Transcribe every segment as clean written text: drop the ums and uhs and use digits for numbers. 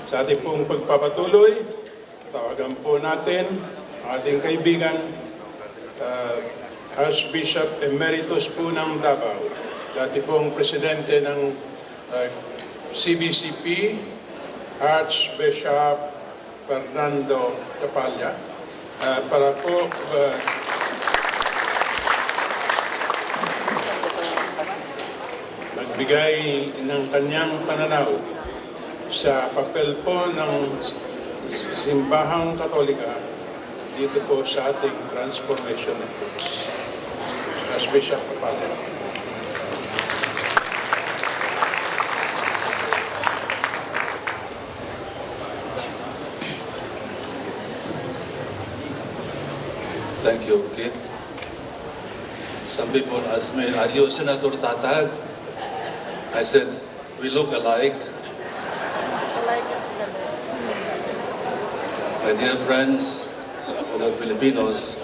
Sa ating pong pagpapatuloy, tawagan po natin ang ating kaibigan, Archbishop Emeritus po ng Davao, dati pong presidente ng CBCP, Archbishop Fernando Capalla, para po magbigay ng kanyang pananaw sa papel po ng simbahang Katolika dito po sa ating transformation efforts. Archbishop Capalla. Thank you, Kit. Some people ask me, are you Senator Tatag? I said, we look alike. My dear friends, fellow Filipinos,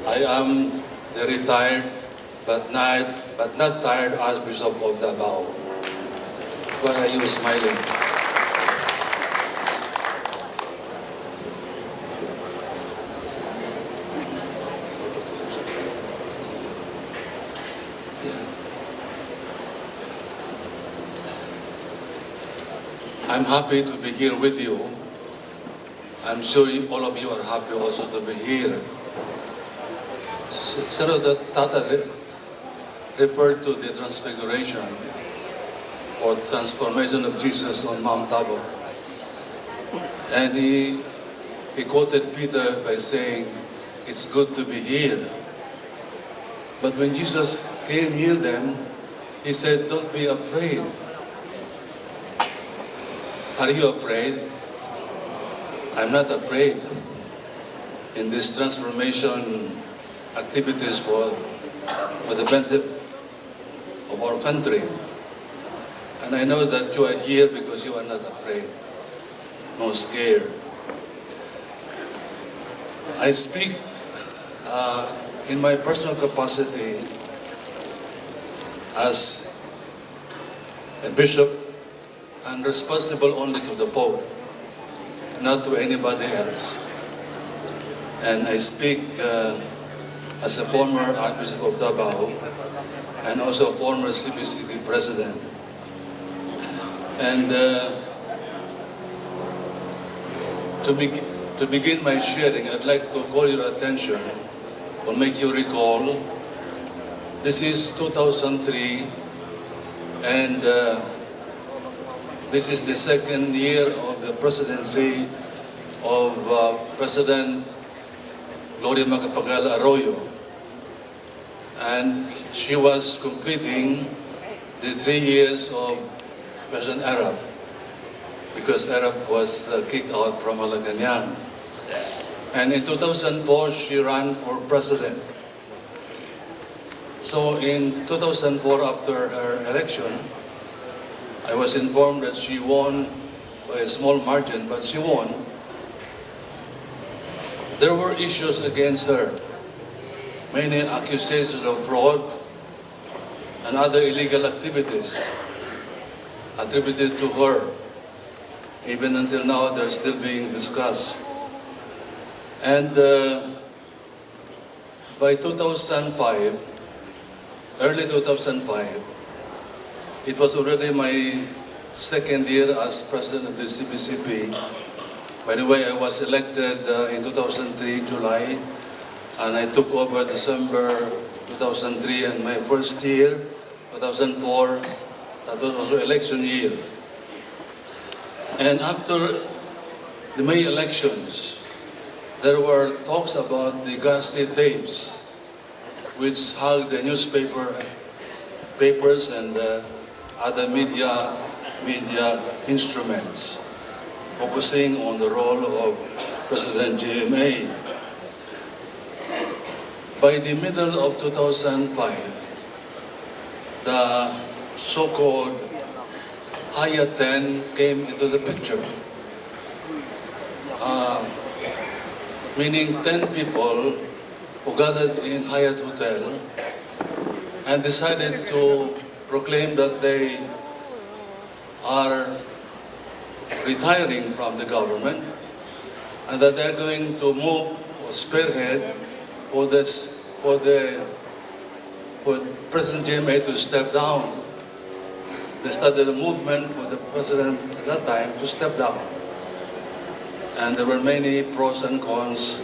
I am the retired but not tired Archbishop of Davao. Why are you smiling? I'm happy to be here with you. I'm sure all of you are happy also to be here. Senator Tata referred to the transfiguration or transformation of Jesus on Mount Tabor. And he quoted Peter by saying, it's good to be here. But when Jesus came near them, he said, don't be afraid. Are you afraid? I'm not afraid. In this transformation activities for the benefit of our country. And I know that you are here because you are not afraid, no scared. I speak in my personal capacity as a bishop and responsible only to the Pope, not to anybody else. And I speak as a former Archbishop of Davao and also a former CBCP president. And to begin my sharing, I'd like to call your attention or make you recall, this is 2003 and this is the second year of the presidency of President Gloria Macapagal Arroyo. And she was completing the 3 years of President Arab because Arab was kicked out from Malacanang. And in 2004, she ran for president. So in 2004, after her election, I was informed that she won by a small margin, but she won. There were issues against her, many accusations of fraud and other illegal activities attributed to her. Even until now, they're still being discussed. And by 2005, early 2005, it was already my second year as president of the CBCP. By the way, I was elected in 2003, July, and I took over December 2003, and my first year, 2004, that was also election year. And after the May elections, there were talks about the Garcia tapes, which hugged the papers and other media instruments, focusing on the role of President GMA. By the middle of 2005, the so-called Hyatt 10 came into the picture, meaning 10 people who gathered in Hyatt Hotel and decided to proclaim that they are retiring from the government, and that they're going to move or spearhead for President GMA to step down. They started a movement for the president at that time to step down. And there were many pros and cons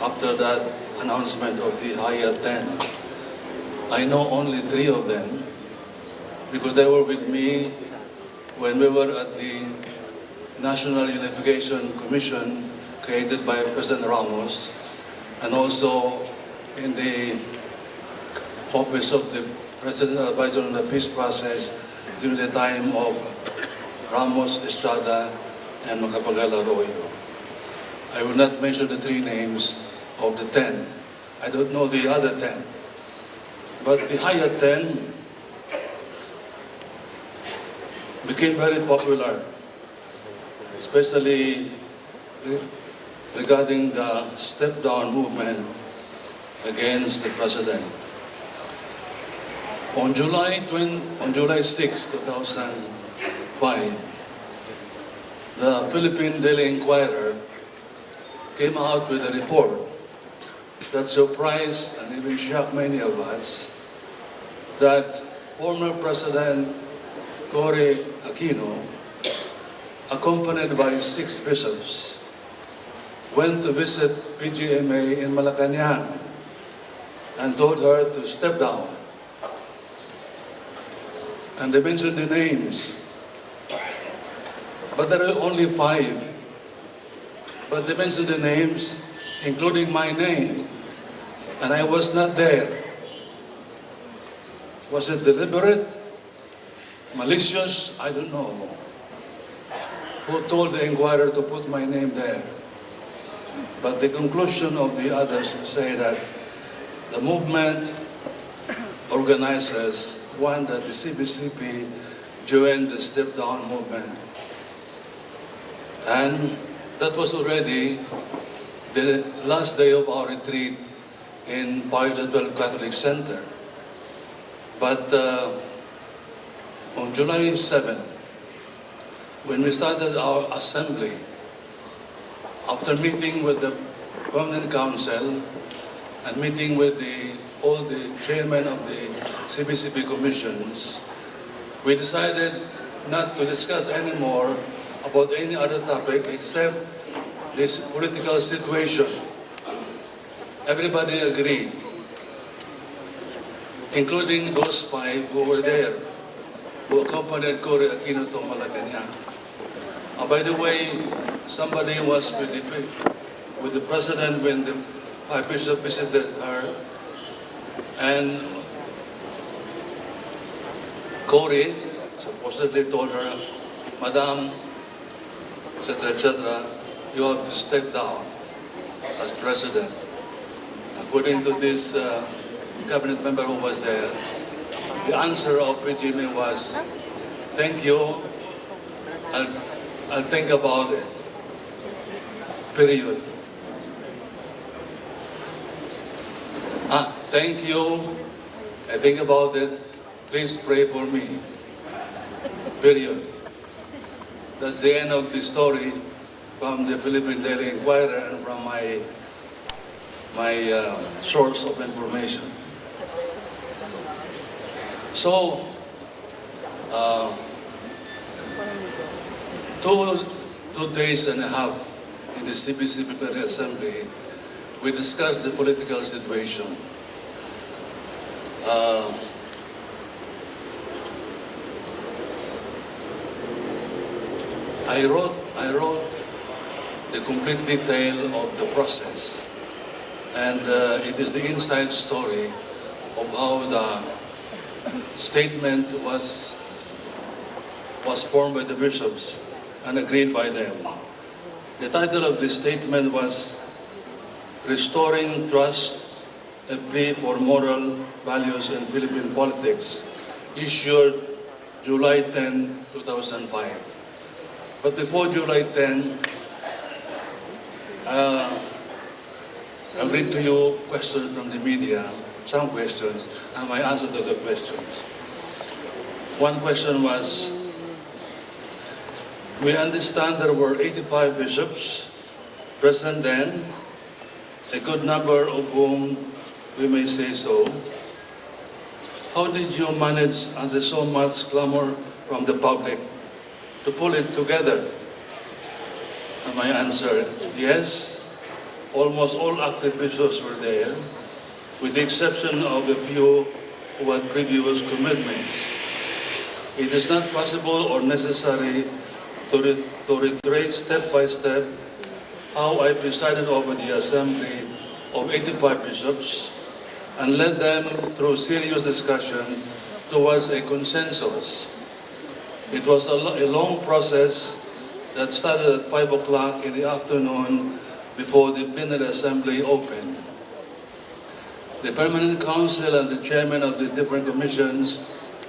after that announcement of the higher 10. I know only 3 of them because they were with me when we were at the National Unification Commission created by President Ramos, and also in the office of the Presidential Advisor on the Peace Process during the time of Ramos, Estrada, and Capalla Arroyo. I will not mention the 3 names of the 10. I don't know the other 10. But the higher 10 became very popular, especially regarding the step-down movement against the president. On July 6, 2005, the Philippine Daily Inquirer came out with a report that surprised and even shocked many of us, that former President Cory Aquino, accompanied by 6 bishops, went to visit PGMA in Malacanang and told her to step down. And they mentioned the names, but there are only 5. But they mentioned the names, including my name, and I was not there. Was it deliberate? Malicious? I don't know. Who told the Inquirer to put my name there? But the conclusion of the others say that the movement organizers want that the CBCP join the step-down movement. And that was already the last day of our retreat in Pastoral Catholic Center. But on July 7, when we started our assembly, after meeting with the Permanent Council and meeting with all the chairmen of the CBCP commissions, we decided not to discuss anymore about any other topic except this political situation. Everybody agreed, including those 5 who were there, who accompanied Cory Aquino to Malacanang. By the way, somebody was with the president when the Archbishop visited her, and Cory supposedly told her, "Madam, etc., you have to step down as president." According to this cabinet member who was there, the answer of PGMA was, "Thank you, I'll think about it." Period. Thank you, I think about it, please pray for me. Period. That's the end of the story from the Philippine Daily Inquirer and from my source of information. So, two days and a half in the CBCP Plenary Assembly, we discussed the political situation. I wrote the complete detail of the process, and it is the inside story of how the statement was formed by the bishops and agreed by them. The title of the statement was "Restoring Trust, a Plea for Moral Values in Philippine Politics," issued July 10, 2005. But before July 10, I'll read to you questions from the media, some questions, and my answer to the questions. One question was, We understand there were 85 bishops present then, a good number of whom we may say so. How did you manage, under so much clamor from the public, to pull it together? And my answer, yes, almost all active bishops were there, with the exception of a few who had previous commitments. It is not possible or necessary to retrace step by step how I presided over the assembly of 85 bishops and led them through serious discussion towards a consensus. It was a long process that started at 5 o'clock in the afternoon before the plenary assembly opened. The Permanent Council and the chairman of the different commissions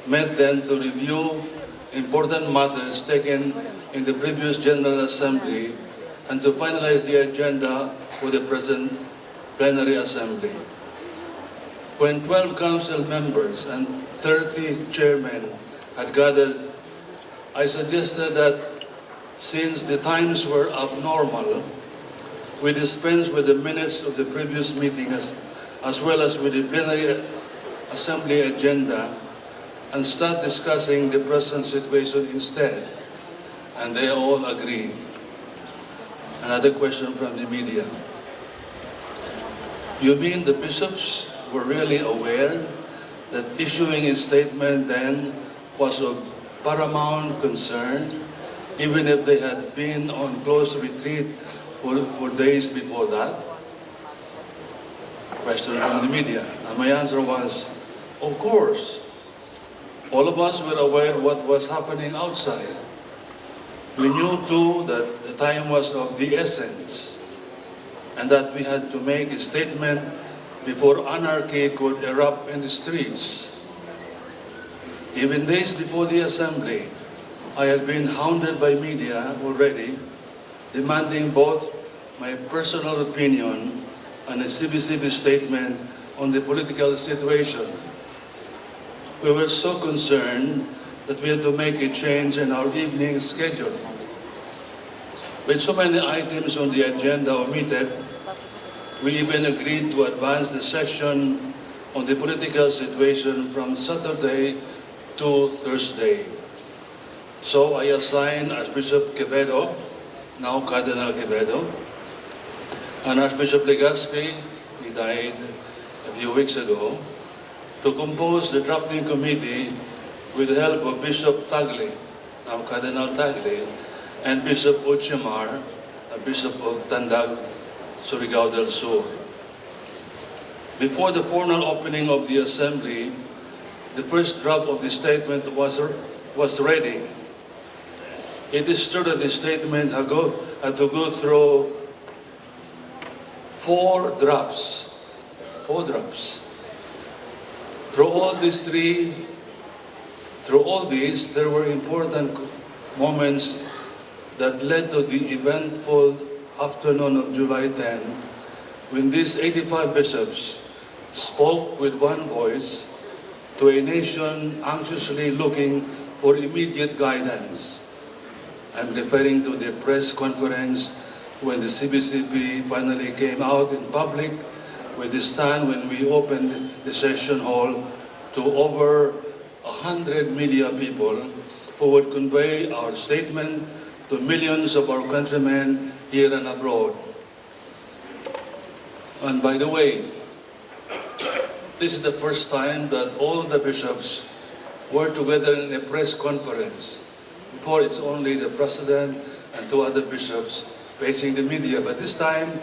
met then to review important matters taken in the previous General Assembly and to finalize the agenda for the present plenary assembly. When 12 council members and 30 chairmen had gathered, I suggested that since the times were abnormal, we dispense with the minutes of the previous meeting as well as with the plenary assembly agenda and start discussing the present situation instead. And they all agreed. Another question from the media. You mean the bishops were really aware that issuing a statement then was of paramount concern, even if they had been on close retreat for days before that? Question from the media. And my answer was, of course. All of us were aware what was happening outside. We knew too that the time was of the essence and that we had to make a statement before anarchy could erupt in the streets. Even days before the assembly, I had been hounded by media already, demanding both my personal opinion and a CBCB statement on the political situation. We were so concerned that we had to make a change in our evening schedule. With so many items on the agenda omitted, we even agreed to advance the session on the political situation from Saturday to Thursday. So I assigned Archbishop Quevedo, now Cardinal Quevedo, and Archbishop Legazpi, he died a few weeks ago, to compose the drafting committee with the help of Bishop Tagle, now Cardinal Tagle, and Bishop Uchimar, a Bishop of Tandag, Surigao del Sur. Before the formal opening of the assembly, the first draft of the statement was ready. It is true that the statement had to go through four drafts. Through all these, there were important moments that led to the eventful afternoon of July 10, when these 85 bishops spoke with one voice to a nation anxiously looking for immediate guidance. I'm referring to the press conference when the CBCP finally came out in public with the stand when we opened the session hall to over 100 media people who would convey our statement to millions of our countrymen here and abroad. And by the way, this is the first time that all the bishops were together in a press conference. Before, it's only the president and two other bishops facing the media. But this time,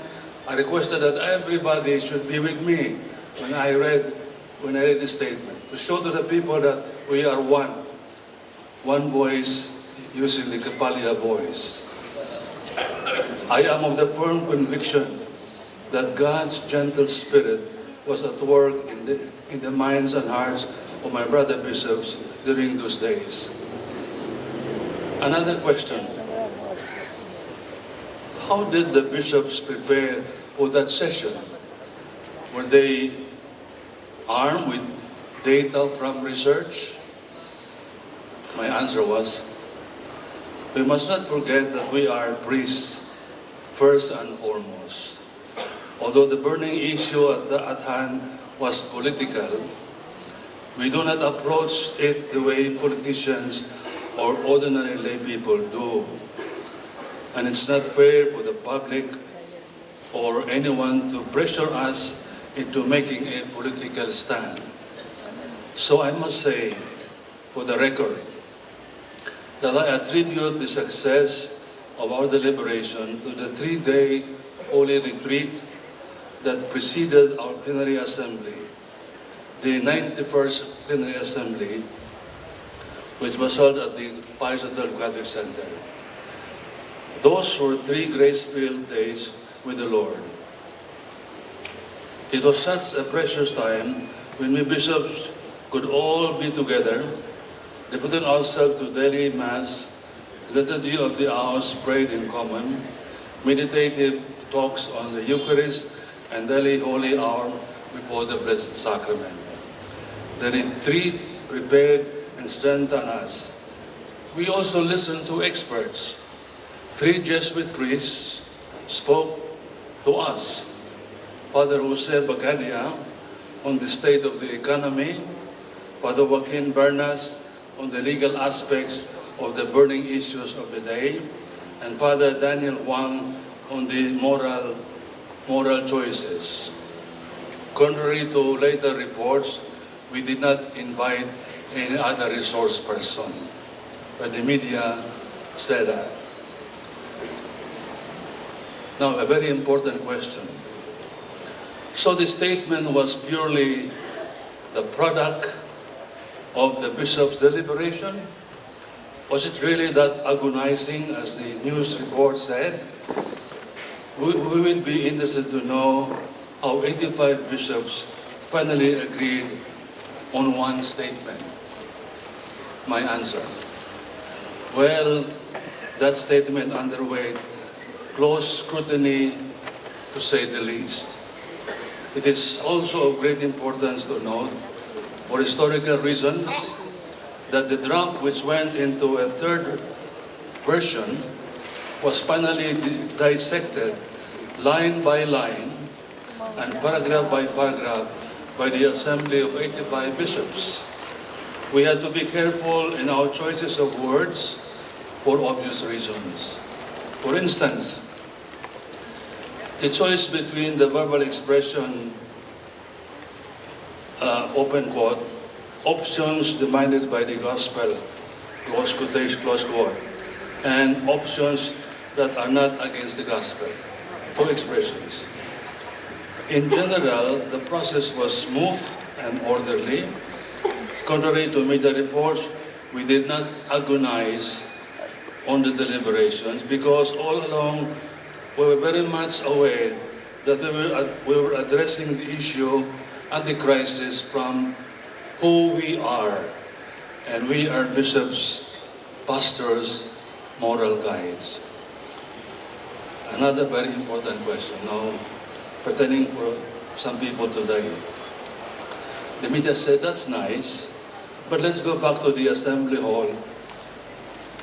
I requested that everybody should be with me when I read the statement, to show to the people that we are one voice using the Capalla voice. I am of the firm conviction that God's gentle spirit was at work in the minds and hearts of my brother bishops during those days. Another question. How did the bishops prepare for that session? Were they armed with data from research? My answer was, We must not forget that we are priests, first and foremost. Although the burning issue at hand was political, we do not approach it the way politicians or ordinary lay people do. And it's not fair for the public or anyone to pressure us into making a political stand. So I must say, for the record, that I attribute the success of our deliberation to the 3-day Holy Retreat that preceded our plenary assembly, the 91st plenary assembly, which was held at the Pastoral Catholic Center. Those were 3 grace-filled days with the Lord. It was such a precious time when we bishops could all be together, devoting ourselves to daily Mass, liturgy of the hours prayed in common, meditative talks on the Eucharist, and daily Holy Hour before the Blessed Sacrament. The retreat prepared and strengthened us. We also listened to experts. 3 Jesuit priests spoke to us. Father Jose Bagadia on the state of the economy, Father Joaquin Bernas on the legal aspects of the burning issues of the day, and Father Daniel Wang on the moral choices. Contrary to later reports, we did not invite any other resource person, but the media said that. Now, a very important question. So the statement was purely the product of the bishop's deliberation? Was it really that agonizing as the news report said? We will be interested to know how 85 bishops finally agreed on one statement. My answer: well, that statement underwent close scrutiny, to say the least. It is also of great importance to note, for historical reasons, that the draft which went into a 3rd version was finally dissected line by line and paragraph by paragraph by the Assembly of 85 bishops. We had to be careful in our choices of words for obvious reasons. For instance, the choice between the verbal expression, open quote, options demanded by the gospel, close quotation, close quote, and options that are not against the gospel, 2 expressions. In general, the process was smooth and orderly. Contrary to media reports, we did not agonize on the deliberations because all along we were very much aware that we were addressing the issue and the crisis from who we are. And we are bishops, pastors, moral guides. Another very important question now pertaining for some people today. The media said, that's nice, but let's go back to the assembly hall.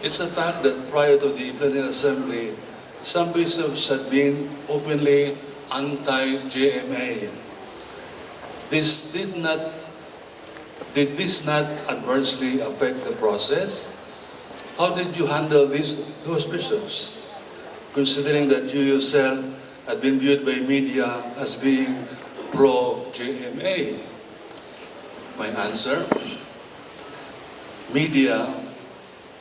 It's a fact that prior to the plenary assembly, some bishops had been openly anti-GMA. Did this not adversely affect the process? How did you handle those bishops, considering that you yourself had been viewed by media as being pro-GMA? My answer: media,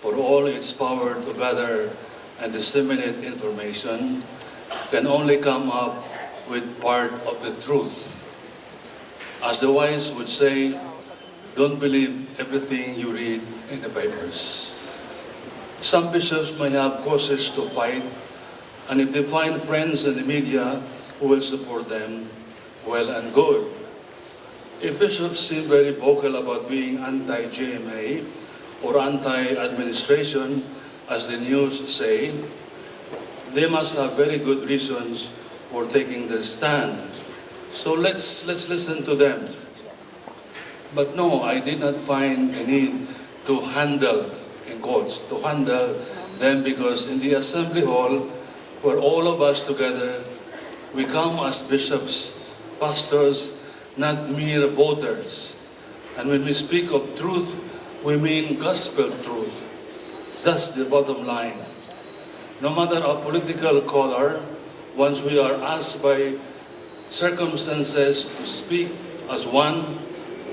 for all its power to gather and disseminate information, can only come up with part of the truth. As the wise would say, don't believe everything you read in the papers. Some bishops may have causes to fight, and if they find friends in the media who will support them, well and good. If bishops seem very vocal about being anti-GMA or anti-administration, as the news say, they must have very good reasons for taking the stand. So let's listen to them. But no, I did not find a need to handle, in quotes, to handle Then because in the assembly hall, where all of us together, we come as bishops, pastors, not mere voters. And when we speak of truth, we mean gospel truth. That's the bottom line. No matter our political color, once we are asked by circumstances to speak as one,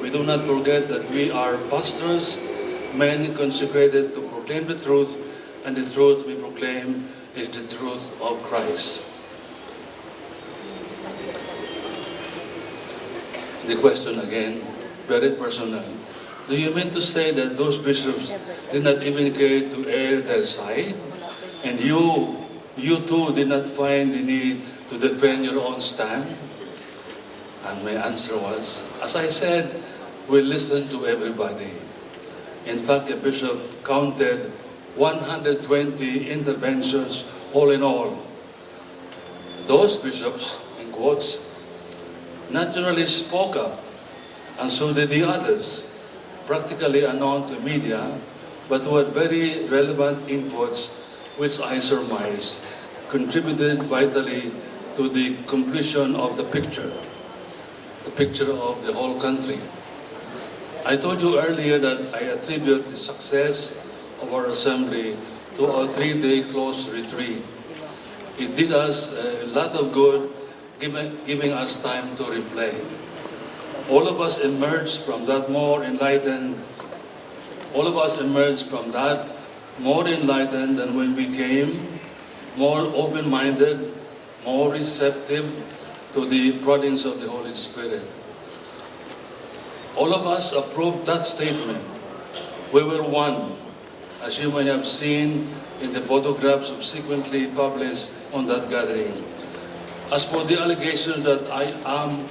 we do not forget that we are pastors, men consecrated to proclaim the truth, and the truth we proclaim is the truth of Christ. The question again, very personal. Do you mean to say that those bishops did not even care to air their side? And you too did not find the need to defend your own stand? And my answer was, as I said, we listened to everybody. In fact, a bishop counted 120 interventions all in all. Those bishops, in quotes, naturally spoke up, and so did the others, practically unknown to media, but who had very relevant inputs, which I surmise contributed vitally to the completion of the picture of the whole country. I told you earlier that I attribute the success of our assembly to our 3-day close retreat. It did us a lot of good, giving us time to reflect. All of us emerged from that more enlightened than when we came, more open-minded, more receptive to the proddings of the Holy Spirit. All of us approved that statement. We were one, as you may have seen in the photographs subsequently published on that gathering. As for the allegation that I am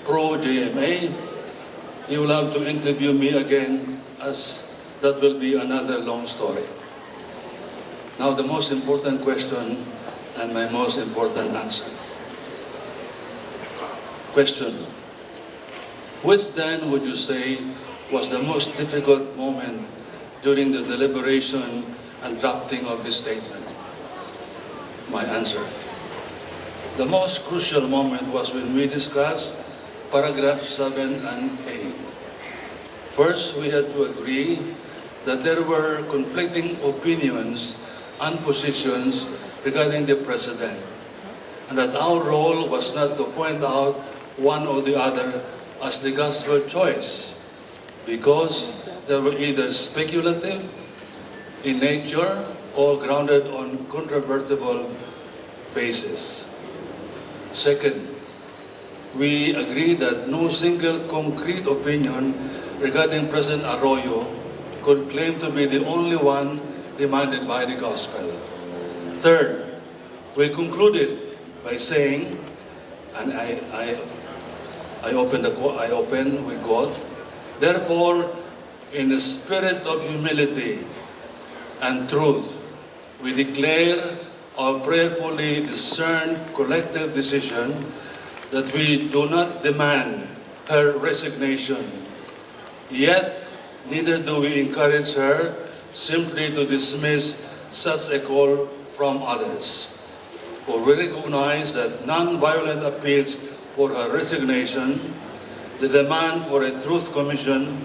pro-JMA, you will have to interview me again, as that will be another long story. Now the most important question and my most important answer. Question: which then would you say was the most difficult moment during the deliberation and drafting of this statement? My answer: the most crucial moment was when we discussed paragraphs 7 and 8. First, we had to agree that there were conflicting opinions and positions regarding the President, and that our role was not to point out one or the other as the gospel choice, because they were either speculative in nature or grounded on controvertible basis. Second, we agreed that no single concrete opinion regarding President Arroyo could claim to be the only one demanded by the gospel. Third, we concluded by saying, and I open with God, therefore, in the spirit of humility and truth, we declare our prayerfully discerned collective decision that we do not demand her resignation, yet neither do we encourage her simply to dismiss such a call from others. For we recognize that non-violent appeals for her resignation, the demand for a truth commission,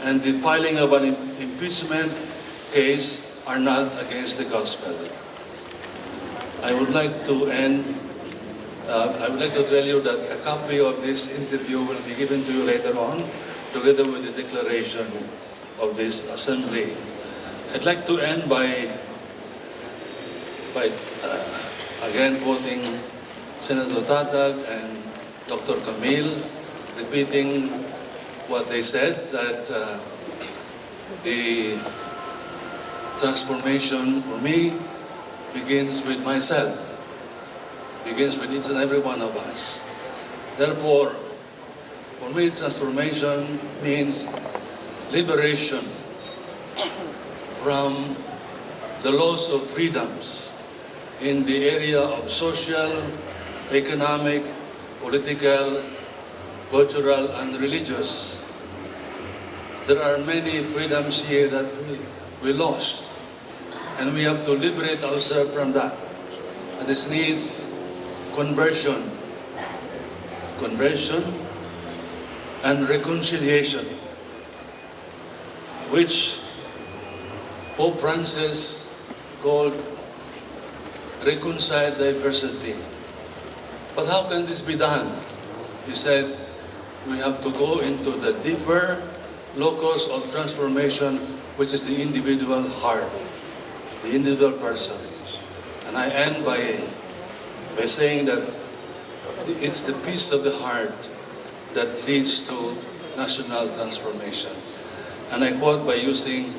and the filing of an impeachment case are not against the gospel. I would like to tell you that a copy of this interview will be given to you later on, together with the declaration of this assembly. I'd like to end by again quoting Senator Tatag and Dr. Camille, repeating what they said, that the transformation for me begins with myself, begins with each and every one of us. Therefore, for me, transformation means liberation from the loss of freedoms in the area of social, economic, political, cultural, and religious. There are many freedoms here that we lost. And we have to liberate ourselves from that. And this needs conversion. Conversion and reconciliation, which Pope Francis called reconciled diversity. But how can this be done? He said, we have to go into the deeper locus of transformation, which is the individual heart, the individual person. And I end by saying that it's the peace of the heart that leads to national transformation. And I quote by using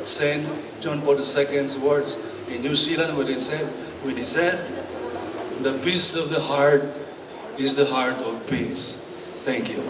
Saint John Paul II's words in New Zealand when he said, the peace of the heart is the heart of peace. Thank you.